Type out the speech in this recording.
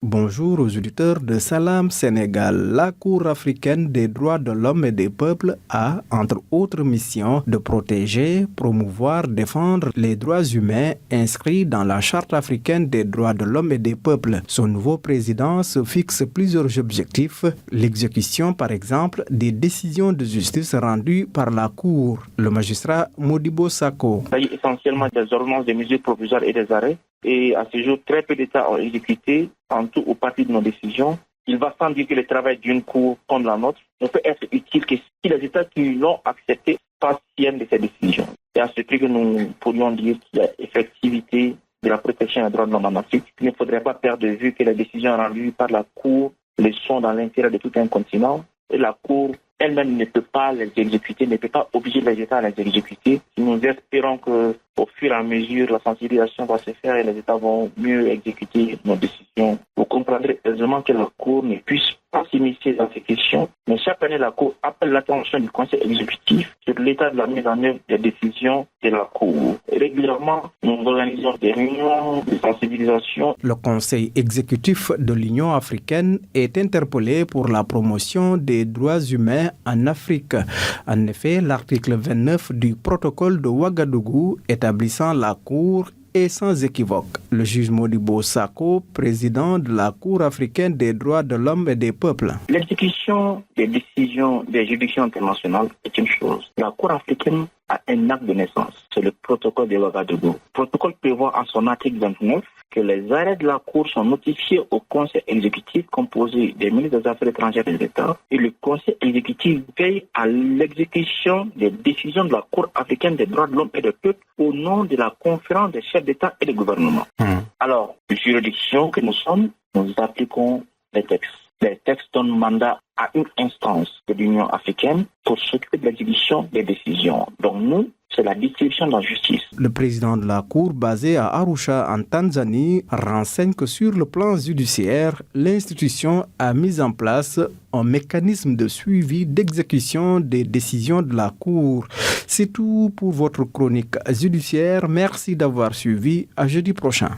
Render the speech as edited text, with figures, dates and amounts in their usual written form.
Bonjour aux auditeurs de Salam Sénégal. La Cour africaine des droits de l'homme et des peuples a, entre autres missions, de protéger, promouvoir, défendre les droits humains inscrits dans la Charte africaine des droits de l'homme et des peuples. Son nouveau président se fixe plusieurs objectifs. L'exécution, par exemple, des décisions de justice rendues par la Cour. Le magistrat Modibo Sako. Il s'agit essentiellement des ordonnances, des mesures provisoires et des arrêts. Et à ce jour, très peu d'États ont exécuté en tout ou partie de nos décisions. Il va sans dire que le travail d'une cour comme la nôtre ne peut être utile que si les États qui l'ont accepté s'abstiennent de ces décisions. C'est à ce prix que nous pourrions dire qu'il y a effectivité de la protection des droits de l'homme en Afrique. Il ne faudrait pas perdre de vue que les décisions rendues par la Cour le sont dans l'intérêt de tout un continent. Et la Cour elle-même ne peut pas les exécuter, ne peut pas obliger les États à les exécuter. Nous espérons que, au fur et à mesure, la sensibilisation va se faire et les États vont mieux exécuter nos décisions. Vous comprendrez aisément que la Cour ne puisse pas s'initier dans ces questions, mais chaque année, la Cour appelle l'attention du Conseil exécutif sur l'état de la mise en œuvre des décisions de la Cour. Et régulièrement, nous organisons des réunions de sensibilisation. Le Conseil exécutif de l'Union africaine est interpellé pour la promotion des droits humains en Afrique. En effet, l'article 29 du protocole de Ouagadougou établissant la Cour est sans équivoque. Le juge Modibo Sako, président de la Cour africaine des droits de l'homme et des peuples. L'exécution des décisions des juridictions internationales est une chose. La Cour africaine a un acte de naissance. C'est le protocole de Ouagadougou. Le protocole prévoit en son article 29 que les arrêts de la Cour sont notifiés au Conseil exécutif composé des ministres des Affaires étrangères et des États et le Conseil exécutif veille à l'exécution des décisions de la Cour africaine des droits de l'homme et des peuples au nom de la conférence des chefs d'État et de gouvernement. Alors, juridiction que nous sommes, nous appliquons les textes. Les textes donnent mandat à une instance de l'Union africaine pour s'occuper de l'exécution des décisions. Donc nous, c'est la distribution de la justice. Le président de la Cour, basé à Arusha en Tanzanie, renseigne que sur le plan judiciaire, l'institution a mis en place un mécanisme de suivi d'exécution des décisions de la Cour. C'est tout pour votre chronique judiciaire. Merci d'avoir suivi. À jeudi prochain.